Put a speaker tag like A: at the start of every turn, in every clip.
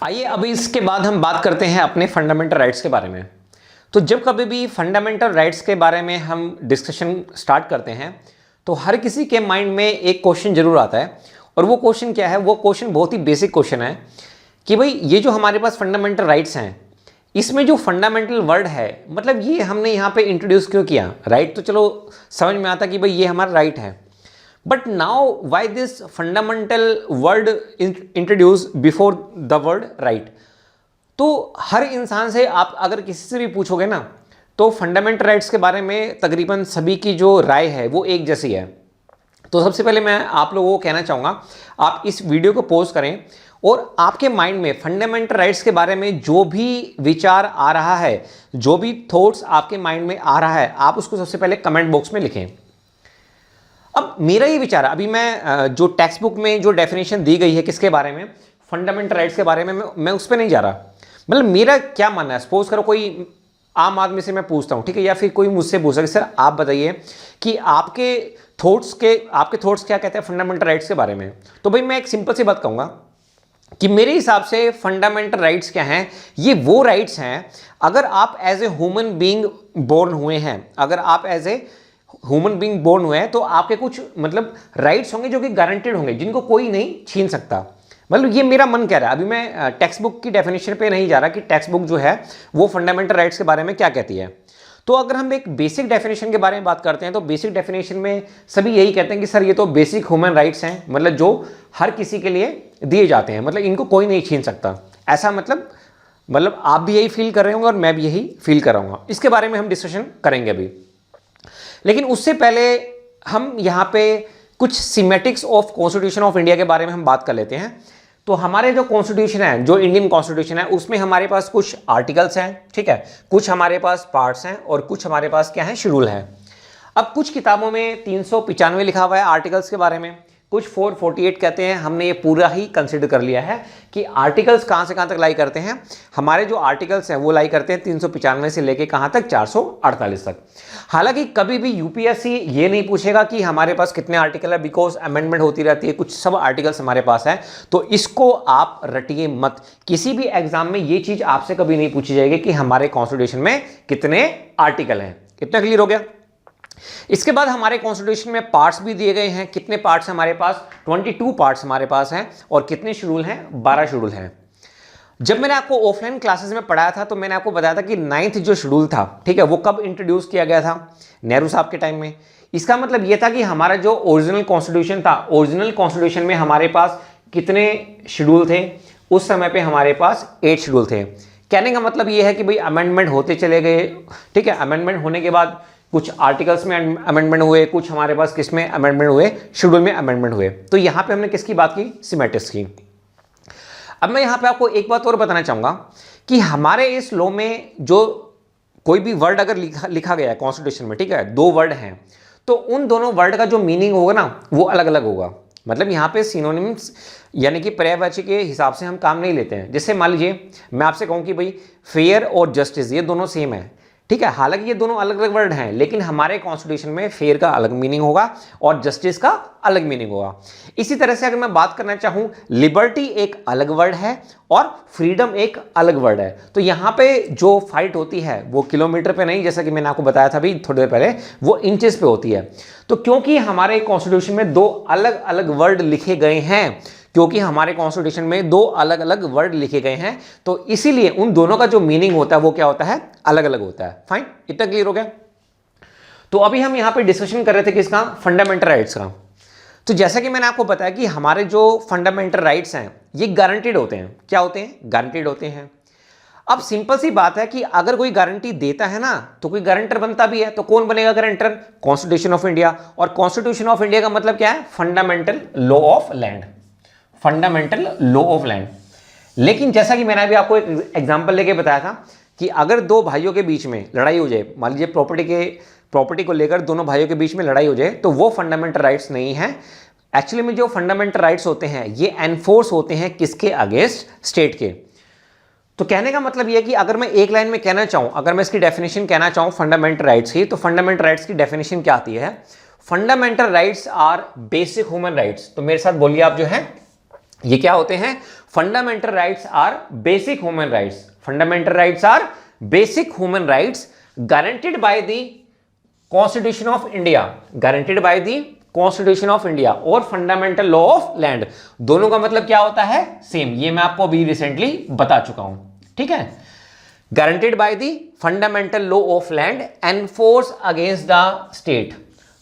A: आइए अभी इसके बाद हम बात करते हैं अपने फंडामेंटल राइट्स के बारे में। तो जब कभी भी फंडामेंटल राइट्स के बारे में हम डिस्कशन स्टार्ट करते हैं तो हर किसी के माइंड में एक क्वेश्चन जरूर आता है, और वो क्वेश्चन क्या है? वो क्वेश्चन बहुत ही बेसिक क्वेश्चन है कि भाई ये जो हमारे पास फंडामेंटल राइट्स हैं, इसमें जो फंडामेंटल वर्ड है, मतलब ये हमने यहाँ पे इंट्रोड्यूस क्यों किया? राइट तो चलो समझ में आता कि भाई ये हमारा राइट है, but now why this fundamental word introduce before the word right? तो हर इंसान से आप अगर किसी से भी पूछोगे ना, तो फंडामेंटल राइट्स के बारे में तकरीबन सभी की जो राय है वो एक जैसी है। तो सबसे पहले मैं आप लोगों को कहना चाहूँगा, आप इस वीडियो को पॉज करें और आपके माइंड में फंडामेंटल राइट्स के बारे में जो भी विचार आ रहा है, जो भी थॉट्स आपके माइंड में आ रहा है, आप उसको सबसे पहले कमेंट बॉक्स में लिखें। अब मेरा ये विचार है, अभी मैं जो टेक्स्ट बुक में जो डेफिनेशन दी गई है किसके बारे में, फंडामेंटल राइट्स के बारे में, मैं उस पर नहीं जा रहा। मतलब मेरा क्या मानना है, सपोज करो कोई आम आदमी से मैं पूछता हूँ, ठीक है, या फिर कोई मुझसे पूछ सके, सर आप बताइए कि आपके थॉट्स क्या कहते हैं फंडामेंटल राइट्स के बारे में। तो भाई मैं एक सिंपल सी बात कहूँगा कि मेरे हिसाब से फंडामेंटल राइट्स क्या हैं? ये वो राइट्स हैं, अगर आप as a human being born हुए हैं, अगर आप as a human being born हुए हैं, तो आपके कुछ मतलब राइट्स होंगे जो कि गारंटेड होंगे, जिनको कोई नहीं छीन सकता। मतलब ये मेरा मन कह रहा है। अभी मैं टेक्स्ट बुक की डेफिनेशन पे नहीं जा रहा कि टेक्स्ट बुक जो है वो फंडामेंटल राइट्स के बारे में क्या कहती है। तो अगर हम एक बेसिक डेफिनेशन के बारे में बात करते हैं, तो बेसिक डेफिनेशन में सभी यही कहते हैं कि सर ये तो बेसिक ह्यूमन राइट्स हैं, मतलब जो हर किसी के लिए दिए जाते हैं, मतलब इनको कोई नहीं छीन सकता। ऐसा मतलब आप भी यही फील कर रहे होंगे और मैं भी यही फील कर रहा हूँ। इसके बारे में हम डिस्कशन करेंगे अभी, लेकिन उससे पहले हम यहाँ पे कुछ schematics of constitution of India के बारे में हम बात कर लेते हैं। तो हमारे जो कॉन्स्टिट्यूशन है, जो इंडियन कॉन्स्टिट्यूशन है, उसमें हमारे पास कुछ आर्टिकल्स हैं, ठीक है, कुछ हमारे पास पार्ट्स हैं और कुछ हमारे पास क्या है, शेड्यूल है। अब कुछ किताबों में 395 लिखा हुआ है आर्टिकल्स के बारे में, कुछ 448 कहते हैं। हमने ये पूरा ही कंसिडर कर लिया है कि आर्टिकल्स कहाँ से कहाँ तक लाई करते हैं। हमारे जो आर्टिकल्स हैं वो लाई करते हैं 395 से लेके कहाँ तक, 448 तक। हालांकि कभी भी यूपीएससी ये नहीं पूछेगा कि हमारे पास कितने आर्टिकल है, बिकॉज अमेंडमेंट होती रहती है, कुछ सब आर्टिकल्स हमारे पास है। तो इसको आप रटिए मत, किसी भी एग्जाम में ये चीज़ आपसे कभी नहीं पूछी जाएगी कि हमारे कॉन्स्टिट्यूशन में कितने आर्टिकल हैं। कितना क्लियर हो गया? इसके बाद हमारे कॉन्स्टिट्यूशन में पार्ट्स भी दिए गए हैं। कितने पार्ट्स हमारे पास? 22 पार्ट्स हमारे पास हैं। और कितने शेड्यूल हैं? 12 शेड्यूल हैं। जब मैंने आपको ऑफलाइन क्लासेस में पढ़ाया था तो मैंने आपको बताया था कि 9th जो शेड्यूल था, ठीक है, वो कब इंट्रोड्यूस किया गया था? नेहरू साहब के टाइम में। इसका मतलब यह था कि हमारा जो ओरिजिनल कॉन्स्टिट्यूशन था, ओरिजिनल कॉन्स्टिट्यूशन में हमारे पास कितने शेड्यूल थे? उस समय पे हमारे पास 8 शेड्यूल थे। कहने का मतलब यह है कि भाई अमेंडमेंट होते चले गए, ठीक है, अमेंडमेंट होने के बाद कुछ आर्टिकल्स में अमेंडमेंट हुए, कुछ हमारे पास किस में अमेंडमेंट हुए, शेड्यूल में अमेंडमेंट हुए। तो यहां पे हमने किसकी बात की? सीमेटिक्स की। अब मैं यहां पे आपको एक बात और बताना चाहूंगा कि हमारे इस लॉ में जो कोई भी वर्ड अगर लिखा गया है कॉन्स्टिट्यूशन में, ठीक है, 2 वर्ड हैं, तो उन दोनों वर्ड का जो मीनिंग होगा ना वो अलग अलग होगा। मतलब यहाँ पे सिनोनिम्स यानी कि पर्यायवाची के हिसाब से हम काम नहीं लेते हैं। जैसे मान लीजिए मैं आपसे कहूँ कि भाई फेयर और जस्टिस ये दोनों सेम है, ठीक है, हालांकि ये दोनों अलग अलग वर्ड हैं, लेकिन हमारे कॉन्स्टिट्यूशन में फेयर का अलग मीनिंग होगा और जस्टिस का अलग मीनिंग होगा। इसी तरह से अगर मैं बात करना चाहूं, लिबर्टी एक अलग वर्ड है और फ्रीडम एक अलग वर्ड है। तो यहां पे जो फाइट होती है वो किलोमीटर पे नहीं, जैसा कि मैंने आपको बताया था अभी थोड़ी देर पहले, वो इंचेस पे होती है। तो क्योंकि हमारे कॉन्स्टिट्यूशन में 2 अलग अलग वर्ड लिखे गए हैं, क्योंकि हमारे कॉन्स्टिट्यूशन में 2 अलग अलग वर्ड लिखे गए हैं, तो इसीलिए उन दोनों का जो मीनिंग होता है वो क्या होता है? अलग अलग होता है। फाइन, इतना क्लियर हो गया? तो अभी हम यहां पे डिस्कशन कर रहे थे किसका? फंडामेंटल राइट्स का। तो जैसा कि मैंने आपको बताया कि हमारे जो फंडामेंटल राइट्स हैं ये गारंटीड होते हैं। क्या होते हैं? गारंटीड होते हैं। अब सिंपल सी बात है कि अगर कोई गारंटी देता है ना तो कोई गारंटर बनता भी है। तो कौन बनेगा गारंटर? Constitution of India. और कॉन्स्टिट्यूशन ऑफ इंडिया का मतलब क्या है? Fundamental law of land, fundamental law of land. लेकिन जैसा कि मैंने अभी आपको एक एग्जांपल लेके बताया था कि अगर 2 भाइयों के बीच में लड़ाई हो जाए, मान लीजिए प्रॉपर्टी को लेकर दोनों भाइयों के बीच में लड़ाई हो जाए, तो वो फंडामेंटल राइट्स नहीं है। एक्चुअली में जो फंडामेंटल राइट्स होते हैं ये एनफोर्स होते हैं किसके अगेंस्ट? स्टेट के। तो कहने का मतलब ये है कि अगर मैं एक लाइन में कहना चाहूं, अगर मैं इसकी डेफिनेशन कहना चाहूं फंडामेंटल राइट्स की, तो फंडामेंटल राइट्स की डेफिनेशन क्या आती है? Fundamental rights are basic human rights. तो मेरे साथ बोलिए आप जो है, ये क्या होते हैं? Fundamental rights are basic human rights, fundamental rights are basic human rights guaranteed by the constitution of India, guaranteed by the constitution of India और फंडामेंटल लॉ ऑफ लैंड। दोनों का मतलब क्या होता है? सेम। ये मैं आपको अभी रिसेंटली बता चुका हूं, ठीक है। Guaranteed by the fundamental law of land enforce against the state.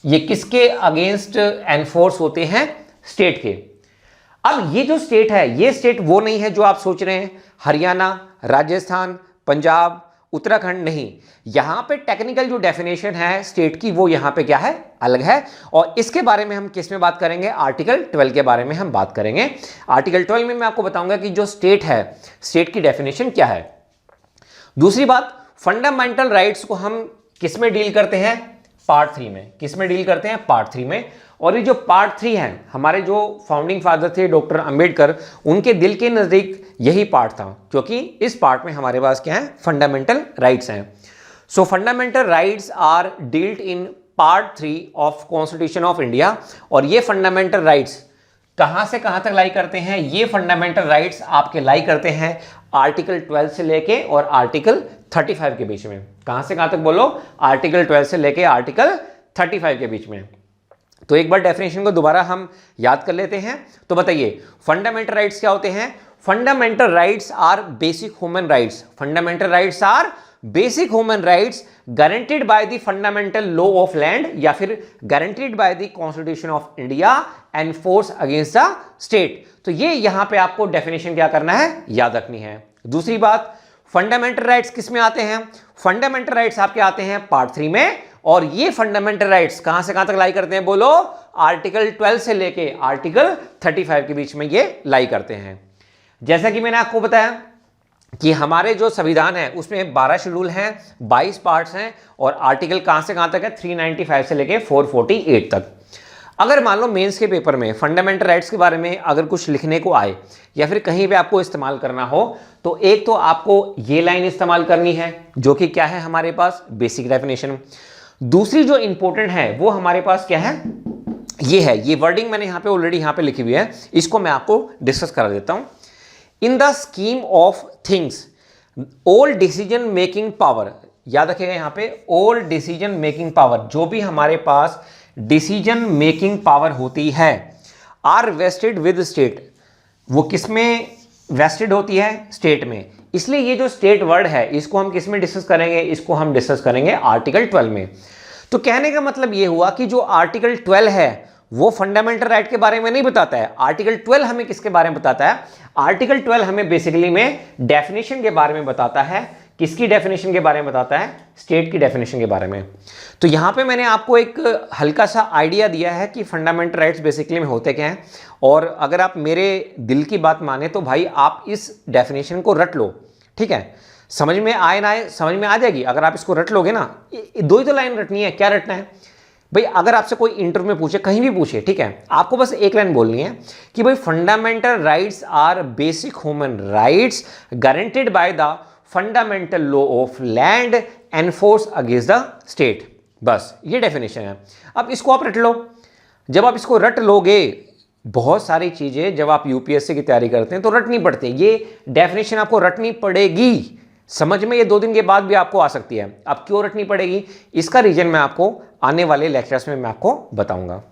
A: ये किसके अगेंस्ट एनफोर्स होते हैं? स्टेट के। अब ये जो स्टेट है, ये स्टेट वो नहीं है जो आप सोच रहे हैं हरियाणा, राजस्थान, पंजाब, उत्तराखंड, नहीं। यहां पे टेक्निकल जो डेफिनेशन है स्टेट की वो यहां पे क्या है? अलग है। और इसके बारे में हम किस में बात करेंगे? आर्टिकल 12 के बारे में हम बात करेंगे। आर्टिकल 12 में मैं आपको बताऊंगा कि जो स्टेट है, स्टेट की डेफिनेशन क्या है। दूसरी बात, फंडामेंटल राइट्स को हम किस में डील करते हैं? पार्ट 3 में। किस में डील करते हैं? पार्ट 3 में। और ये जो पार्ट 3 है, हमारे जो फाउंडिंग फादर थे डॉक्टर अंबेडकर, उनके दिल के नजदीक यही पार्ट था, क्योंकि इस पार्ट में हमारे पास क्या है? फंडामेंटल राइट्स हैं। So fundamental rights are dealt in part 3 of constitution of India. और ये फंडामेंटल राइट्स कहां से कहां तक लाई करते हैं? ये फंडामेंटल राइट्स आपके लाई करते हैं आर्टिकल 12 से लेके और आर्टिकल 35 के बीच में। कहां से कहां तक बोलो? आर्टिकल 12 से लेके आर्टिकल 35 के बीच में। तो एक बार डेफिनेशन को दोबारा हम याद कर लेते हैं। तो बताइए फंडामेंटल राइट्स क्या होते हैं? Fundamental rights are basic human rights, fundamental rights are basic human rights guaranteed by the fundamental law of land या फिर guaranteed by the constitution of India and force against the state. तो ये यहां पे आपको डेफिनेशन क्या करना है? याद रखनी है। दूसरी बात, फंडामेंटल राइट्स किस में आते हैं? फंडामेंटल राइट्स आपके आते हैं पार्ट 3 में। और ये फंडामेंटल राइट्स कहां से कहां तक लाई करते हैं? बोलो, आर्टिकल 12 से लेके आर्टिकल 35 के बीच में ये लाई करते हैं। जैसा कि मैंने आपको बताया कि हमारे जो संविधान है उसमें 12 शेड्यूल हैं, 22 पार्ट्स हैं और आर्टिकल कहां से कहां तक है? 395 से लेके 448 तक। अगर मान लो मेंस के पेपर में फंडामेंटल राइट्स के बारे में अगर कुछ लिखने को आए या फिर कहीं पे आपको इस्तेमाल करना हो, तो एक तो आपको ये लाइन इस्तेमाल करनी है जो कि क्या है हमारे पास? Basic definition. दूसरी जो इंपॉर्टेंट है वो हमारे पास क्या है? ये है, ये वर्डिंग मैंने यहां पे ऑलरेडी यहां पे लिखी हुई है, इसको मैं आपको डिस्कस करा देता हूं। In the scheme of things all decision making power, याद रखिएगा यहां पे ऑल डिसीजन मेकिंग पावर, जो भी हमारे पास डिसीजन मेकिंग पावर होती है आर वेस्टेड विद स्टेट। वो किस में वेस्टेड होती है? स्टेट में। इसलिए ये जो स्टेट वर्ड है इसको हम किस में डिस्कस करेंगे? इसको हम डिस्कस करेंगे आर्टिकल 12 में। तो कहने का मतलब ये हुआ कि जो आर्टिकल 12 है वो फंडामेंटल राइट के बारे में नहीं बताता है। आर्टिकल 12 हमें किसके बारे में बताता है? आर्टिकल 12 हमें बेसिकली में डेफिनेशन के बारे में बताता है। किसकी डेफिनेशन के बारे में बताता है? स्टेट की डेफिनेशन के बारे में। तो यहां पे मैंने आपको एक हल्का सा आइडिया दिया है कि फंडामेंटल राइट्स बेसिकली में होते क्या हैं। और अगर आप मेरे दिल की बात माने तो भाई आप इस डेफिनेशन को रट लो, ठीक है। समझ में आए ना आए, समझ में आ जाएगी अगर आप इसको रट लोगे ना। दो ही तो लाइन रटनी है। क्या रटना है भाई? अगर आपसे कोई इंटरव्यू में पूछे, कहीं भी पूछे, ठीक है, आपको बस एक लाइन बोलनी है कि भाई fundamental rights are basic human rights guaranteed by the fundamental law of land enforce against the state. बस ये डेफिनेशन है। अब इसको आप रट लो। जब आप इसको रट लोगे, बहुत सारी चीजें जब आप यूपीएससी की तैयारी करते हैं तो रटनी पड़ती है। ये डेफिनेशन आपको रटनी पड़ेगी। समझ में ये 2 दिन के बाद भी आपको आ सकती है। अब क्यों रटनी पड़ेगी, इसका रीजन मैं आपको आने वाले लेक्चर्स में मैं आपको बताऊंगा।